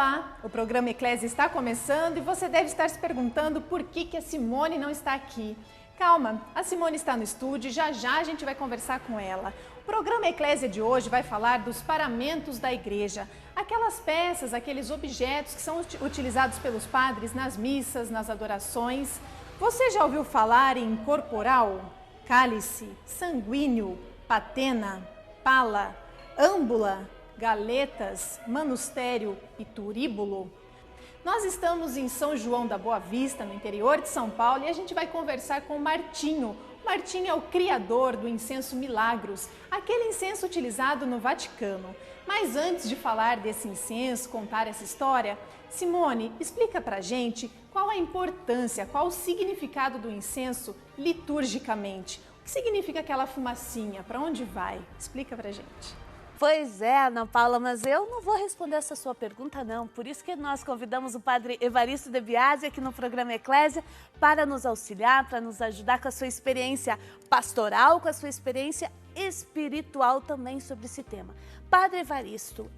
Olá, o programa Eclésia está começando e você deve estar se perguntando por que a Simone não está aqui. Calma, a Simone está no estúdio e já já a gente vai conversar com ela. O programa Eclésia de hoje vai falar dos paramentos da igreja, aquelas peças, aqueles objetos que são utilizados pelos padres nas missas, nas adorações. Você já ouviu falar em corporal, cálice, sanguíneo, patena, pala, âmbula, galetas, manustério e turíbulo? Nós estamos em São João da Boa Vista, no interior de São Paulo, e a gente vai conversar com o Martinho. O Martinho é o criador do incenso Milagros, aquele incenso utilizado no Vaticano. Mas antes de falar desse incenso, contar essa história, Simone, explica pra gente qual a importância, qual o significado do incenso liturgicamente. O que significa aquela fumacinha? Para onde vai? Explica pra gente. Pois é, Ana Paula, mas eu não vou responder essa sua pergunta não. Por isso que nós convidamos o padre Evaristo de Biasi aqui no programa Eclésia para nos auxiliar, para nos ajudar com a sua experiência pastoral, com a sua experiência espiritual também sobre esse tema. Padre Evaristo,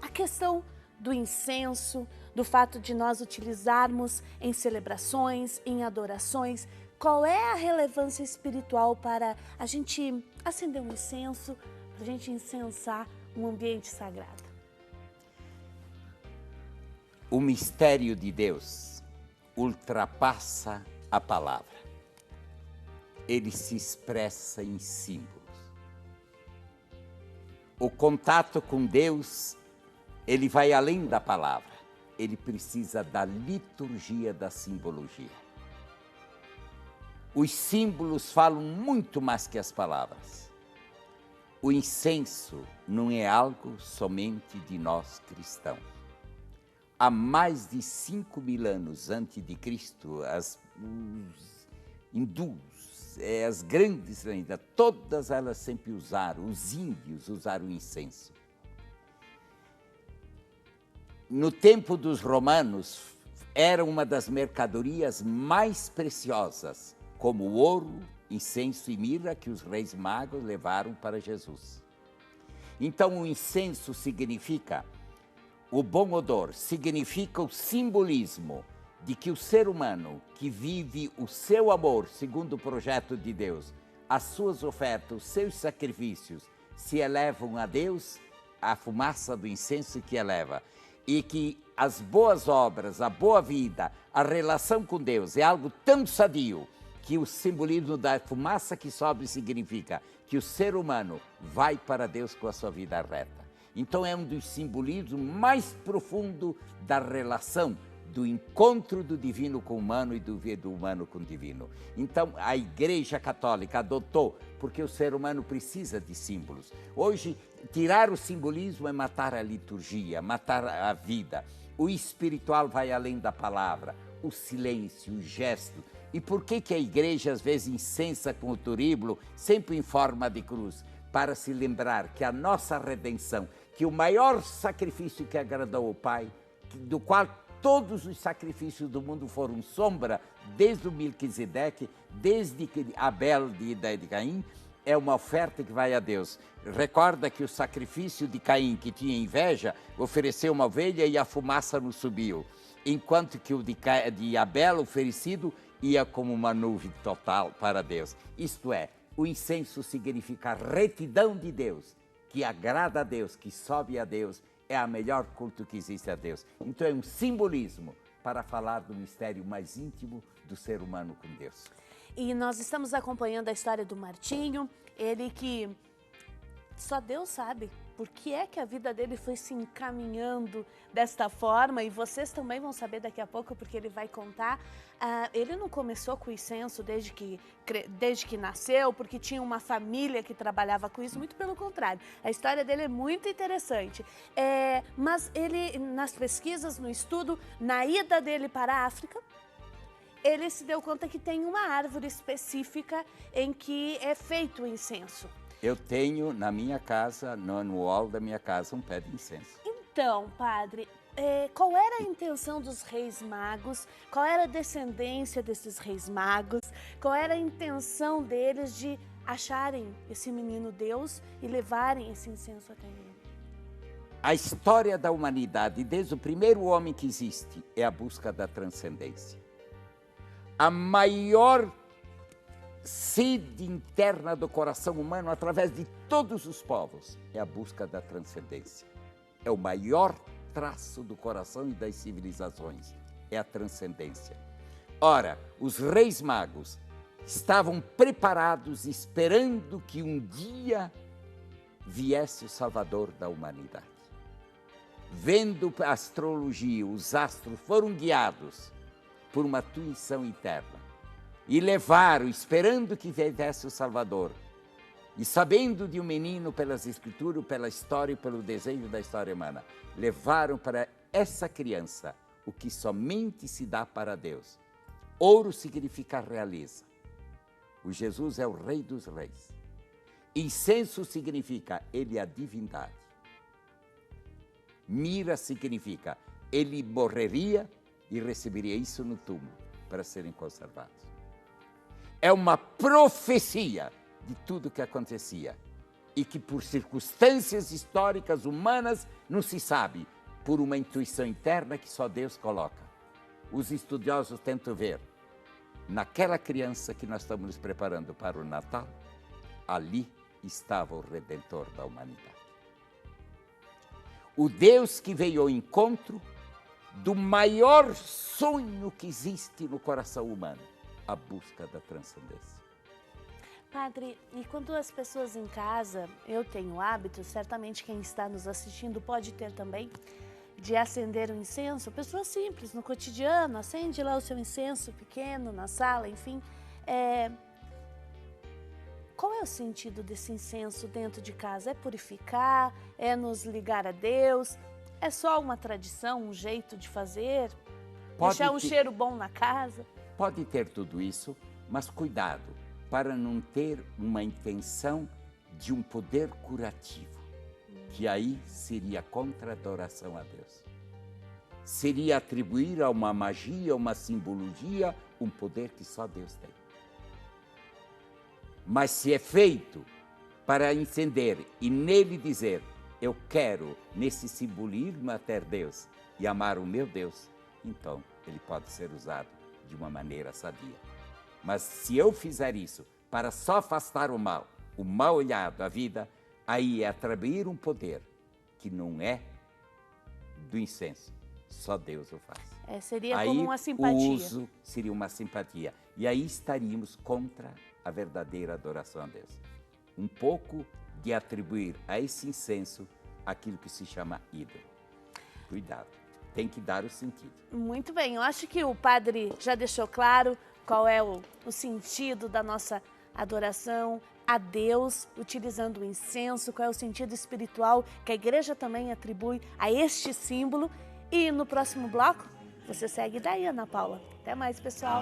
a questão do incenso, do fato de nós utilizarmos em celebrações, em adorações, qual é a relevância espiritual para a gente acender um incenso, para a gente incensar um ambiente sagrado? O mistério de Deus ultrapassa a palavra. Ele se expressa em símbolos. O contato com Deus, ele vai além da palavra. Ele precisa da liturgia, da simbologia. Os símbolos falam muito mais que as palavras. O incenso não é algo somente de nós cristãos. Há mais de 5.000 anos antes de Cristo, os hindus, as grandes lendas, todas elas sempre usaram, os índios usaram o incenso. No tempo dos romanos, era uma das mercadorias mais preciosas, como o ouro, incenso e mirra que os reis magos levaram para Jesus. Então o incenso significa o bom odor, significa o simbolismo de que o ser humano que vive o seu amor segundo o projeto de Deus, as suas ofertas, os seus sacrifícios se elevam a Deus, a fumaça do incenso que eleva, e que as boas obras, a boa vida, a relação com Deus é algo tão sadio que o simbolismo da fumaça que sobe significa que o ser humano vai para Deus com a sua vida reta. Então é um dos simbolismos mais profundos da relação, do encontro do divino com o humano e do humano com o divino. Então a Igreja Católica adotou, porque o ser humano precisa de símbolos. Hoje, tirar o simbolismo é matar a liturgia, matar a vida. O espiritual vai além da palavra, o silêncio, o gesto. E por que a igreja às vezes incensa com o turíbulo, sempre em forma de cruz? Para se lembrar que a nossa redenção, que o maior sacrifício que agradou ao Pai, do qual todos os sacrifícios do mundo foram sombra, desde o Melquisedeque, desde Abel de Caim, é uma oferta que vai a Deus. Recorda que o sacrifício de Caim, que tinha inveja, ofereceu uma ovelha e a fumaça não subiu. Enquanto que o de Abel, oferecido, ia como uma nuvem total para Deus. Isto é, o incenso significa a retidão de Deus, que agrada a Deus, que sobe a Deus, é a melhor culto que existe a Deus. Então é um simbolismo para falar do mistério mais íntimo do ser humano com Deus. E nós estamos acompanhando a história do Martinho, ele que só Deus sabe por que é que a vida dele foi se encaminhando desta forma, e vocês também vão saber daqui a pouco, porque ele vai contar. Ele não começou com o incenso desde que nasceu, porque tinha uma família que trabalhava com isso, muito pelo contrário. A história dele é muito interessante. Mas ele, nas pesquisas, no estudo, na ida dele para a África, ele se deu conta que tem uma árvore específica em que é feito o incenso. Eu tenho na minha casa, no hall da minha casa, um pé de incenso. Então, padre, qual era a intenção dos reis magos? Qual era a descendência desses reis magos? Qual era a intenção deles de acharem esse menino Deus e levarem esse incenso até ele? A história da humanidade, desde o primeiro homem que existe, é a busca da transcendência. A maior sede interna do coração humano, através de todos os povos, é a busca da transcendência. É o maior traço do coração e das civilizações, é a transcendência. Ora, os reis magos estavam preparados, esperando que um dia viesse o Salvador da humanidade. Vendo a astrologia, os astros foram guiados por uma intuição interna e levaram, esperando que viesse o Salvador, e sabendo de um menino pelas escrituras, pela história e pelo desejo da história humana, levaram para essa criança o que somente se dá para Deus. Ouro significa realeza. O Jesus é o Rei dos Reis. Incenso significa ele é a divindade. Mira significa ele morreria e receberia isso no túmulo para serem conservados. É uma profecia de tudo que acontecia e que por circunstâncias históricas humanas não se sabe, por uma intuição interna que só Deus coloca. Os estudiosos tentam ver naquela criança que nós estamos nos preparando para o Natal, ali estava o Redentor da humanidade. O Deus que veio ao encontro do maior sonho que existe no coração humano, a busca da transcendência. Padre, e quando as pessoas em casa, eu tenho o hábito, certamente quem está nos assistindo pode ter também, de acender um incenso, pessoa simples, no cotidiano, acende lá o seu incenso pequeno, na sala, enfim. Qual é o sentido desse incenso dentro de casa? É purificar? É nos ligar a Deus? É só uma tradição, um jeito de fazer? Deixar um cheiro bom na casa? Pode ter tudo isso, mas cuidado para não ter uma intenção de um poder curativo, que aí seria contra a adoração a Deus. Seria atribuir a uma magia, uma simbologia, um poder que só Deus tem. Mas se é feito para encender e nele dizer, eu quero nesse simbolismo até Deus e amar o meu Deus, então ele pode ser usado de uma maneira sadia. Mas se eu fizer isso para só afastar o mal olhado, a vida, aí é atribuir um poder que não é do incenso. Só Deus o faz. Seria aí, como uma simpatia. O uso seria uma simpatia. E aí estaríamos contra a verdadeira adoração a Deus. Um pouco de atribuir a esse incenso aquilo que se chama ídolo. Cuidado, tem que dar o sentido. Muito bem, eu acho que o padre já deixou claro qual é o sentido da nossa adoração a Deus, utilizando o incenso, qual é o sentido espiritual que a igreja também atribui a este símbolo. E no próximo bloco, você segue daí, Ana Paula. Até mais, pessoal.